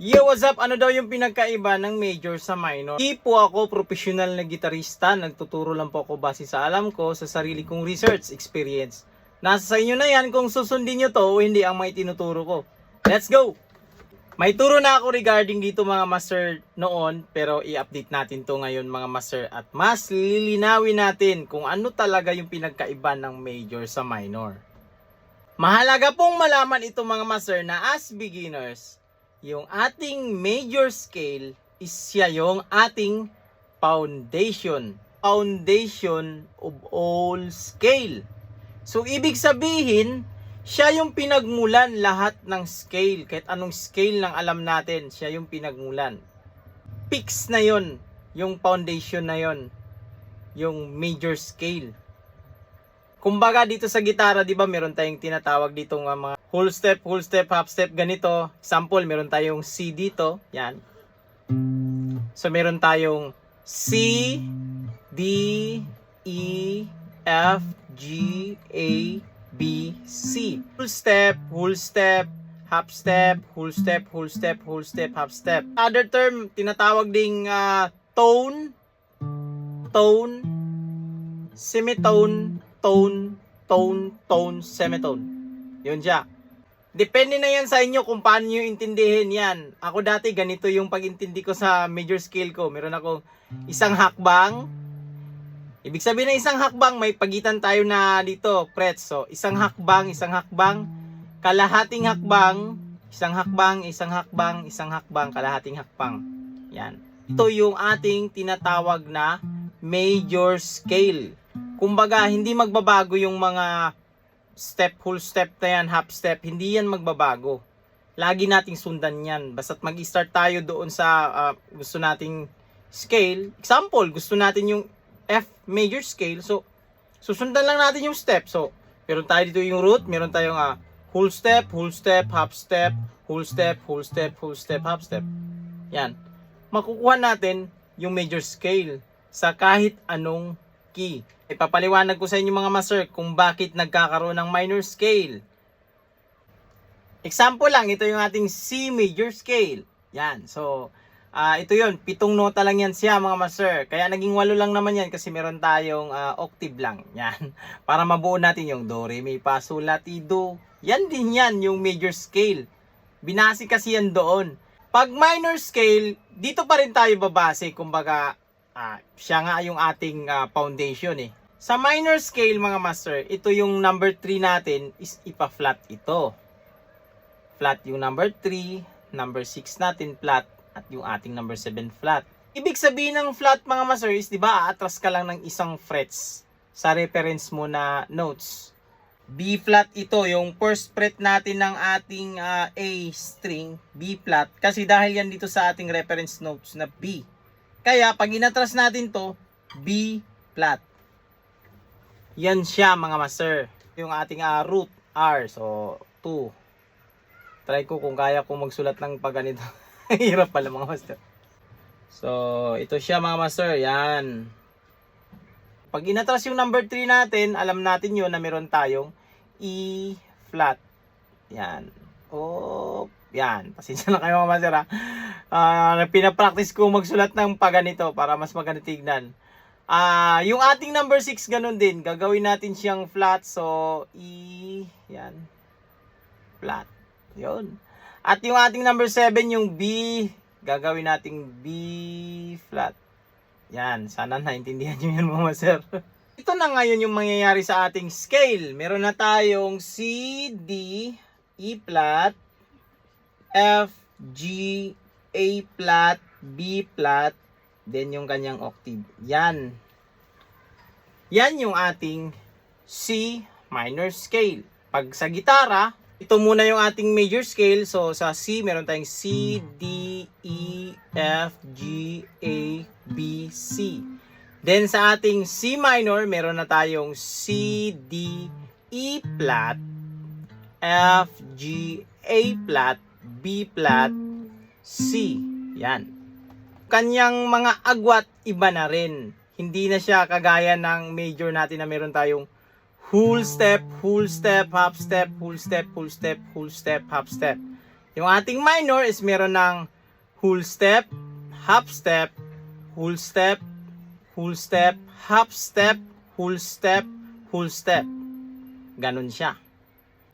Yo, what's up? Ano daw yung pinagkaiba ng major sa minor? Hindi po ako professional na gitarista. Nagtuturo lang po ako base sa alam ko, sa sarili kong research experience. Nasa sa inyo na yan kung susundin nyo to o hindi ang may tinuturo ko. Let's go! May turo na ako regarding dito mga master noon, pero i-update natin to ngayon mga master at mas lilinawin natin kung ano talaga yung pinagkaiba ng major sa minor. Mahalaga pong malaman ito mga master na as beginners, yung ating major scale is siya yung ating foundation. Foundation of all scale. So, ibig sabihin, siya yung pinagmulan lahat ng scale. Kahit anong scale ng alam natin, siya yung pinagmulan. Fix na yon, yung foundation na yon, yung major scale. Kumbaga dito sa gitara, di ba, meron tayong tinatawag dito ng mga whole step, half step, ganito. Example, meron tayong C dito, yan. So, meron tayong C, D, E, F, G, A, B, C. Whole step, half step, whole step, half step. Other term, tinatawag ding tone, semitone, tone, semitone. Yun siya. Depende na yan sa inyo kung paano nyo intindihin yan. Ako dati ganito yung pag-intindi ko sa major scale ko. Meron akong isang hakbang. Ibig sabihin na isang hakbang, may pagitan tayo na dito, frets. So, isang hakbang, kalahating hakbang, isang hakbang, kalahating hakbang. Yan. Ito yung ating tinatawag na major scale. Kumbaga, hindi magbabago yung mga step, whole step na yan, half step. Hindi yan magbabago. Lagi nating sundan yan. Basta't mag-start tayo doon sa gusto nating scale. Example, gusto natin yung F major scale. So, susundan lang natin yung step. So, meron tayo dito yung root. Meron tayong whole step, half step, whole step, half step. Yan. Makukuha natin yung major scale sa kahit anong key. Ipapaliwanag ko sa inyo mga master kung bakit nagkakaroon ng minor scale. Example lang, ito yung ating C major scale. Yan. So, ito yun. 7 nota lang yan siya mga master. Kaya naging 8 lang naman yan kasi meron tayong octave lang. Yan. Para mabuo natin yung do, re, mi, fa, sol, la, ti, do. Yan din yan yung major scale. Binasi kasi yan doon. Pag minor scale, dito pa rin tayo babase. Kumbaga, siya nga yung ating foundation eh. Sa minor scale mga master, ito yung number 3 natin is ipa-flat ito. Flat yung number 3, number 6 natin flat, at yung ating number 7 flat. Ibig sabihin ng flat mga master is, di ba, aatras ka lang ng isang frets sa reference mo na notes. B flat ito, yung first fret natin ng ating A string, B flat, kasi dahil yan dito sa ating reference notes na B. Kaya pag inatras natin to, B flat. Yan siya mga master. Yung ating root R. So, 2. Try ko kung kaya kong magsulat ng pag ganito. Hirap pala mga master. So, ito siya mga master. Yan. Pag inatras yung number 3 natin, alam natin yun na meron tayong E flat. Yan. Oh, yan. Pasensya na kayo mga master pinapractice ko magsulat ng pag ganito para mas maganda tignan. Yung ating number 6 ganun din. Gagawin natin siyang flat. So, E, yan. Flat. Yun. At yung ating number 7, yung B, gagawin nating B flat. Yan. Sana naintindihan nyo yan mga sir. Ito na ngayon yung mangyayari sa ating scale. Meron na tayong C, D, E flat, F, G, A flat, B flat, then yung kanyang octave. Yan. Yan yung ating C minor scale. Pag sa gitara, ito muna yung ating major scale. So sa C, meron tayong C, D, E, F, G, A, B, C. Then sa ating C minor, meron na tayong C, D, E flat, F, G, A flat, B flat, C. Yan. Kanyang mga agwat iba na rin. Hindi na siya kagaya ng major natin na meron tayong whole step, half step, whole step, half step. Yung ating minor is meron ng whole step, half step, whole step, whole step, half step, whole step, whole step. Ganun siya.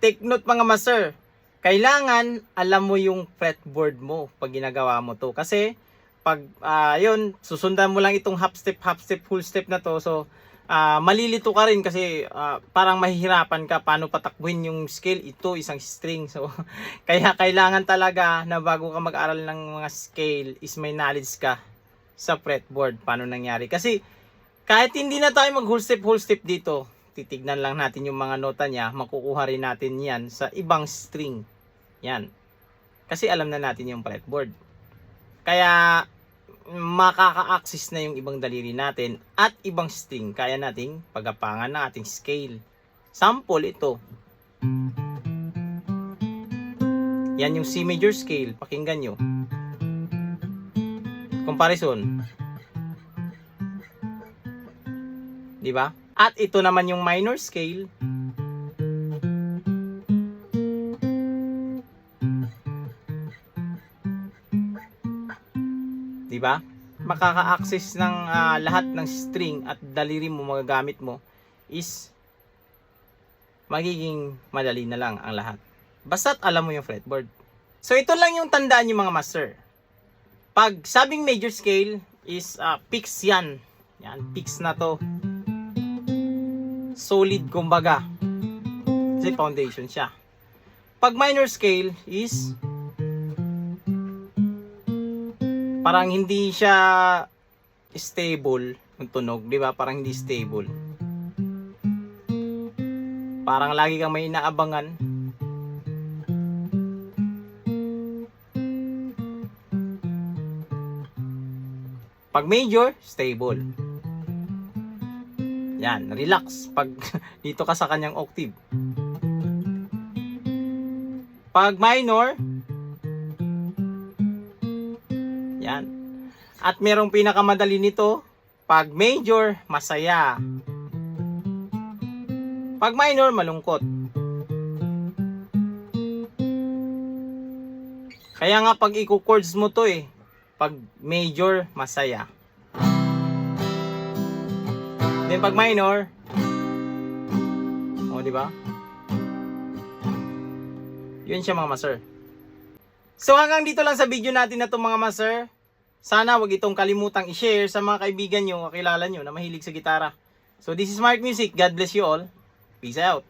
Take note mga master, kailangan alam mo yung fretboard mo pag ginagawa mo to. Kasi pag yun, susundan mo lang itong half step, whole step na to. So malilito ka rin kasi parang mahihirapan ka paano patakbuhin yung scale. Ito isang string. So kaya kailangan talaga na bago ka mag-aral ng mga scale is may knowledge ka sa fretboard paano nangyari. Kasi kahit hindi na tayo mag whole step dito, titignan lang natin yung mga nota niya, makukuha rin natin yan sa ibang string. Yan. Kasi alam na natin yung fretboard. Kaya makaka-access na yung ibang daliri natin at ibang string kaya nating pagapangan ng ating scale. Sample ito. Yan yung C major scale. Pakinggan nyo. Comparison. Di ba? At ito naman yung minor scale. Diba? Makaka-access ng lahat ng string at daliri mo magagamit mo is magiging madali na lang ang lahat. Basta't alam mo yung fretboard. So ito lang yung tandaan yung mga master. Pag sabing major scale is fix yan. Yan, fix na to. Solid kumbaga. Kasi foundation siya. Pag minor scale is parang hindi siya stable yung tunog, di ba? Parang hindi stable. Parang lagi kang may inaabangan. Pag major, stable. Yan, relax pag dito ka sa kanyang octave. Pag minor, yan. At merong pinakamadali nito, pag major, masaya. Pag minor, malungkot. Kaya nga pag i-chords mo to pag major, masaya. Then pag minor, di ba? Yun siya mga master. So hanggang dito lang sa video natin na to mga master. Sana wag itong kalimutang i-share sa mga kaibigan nyo, kakilala nyo na mahilig sa gitara. So this is Mark Music. God bless you all. Peace out.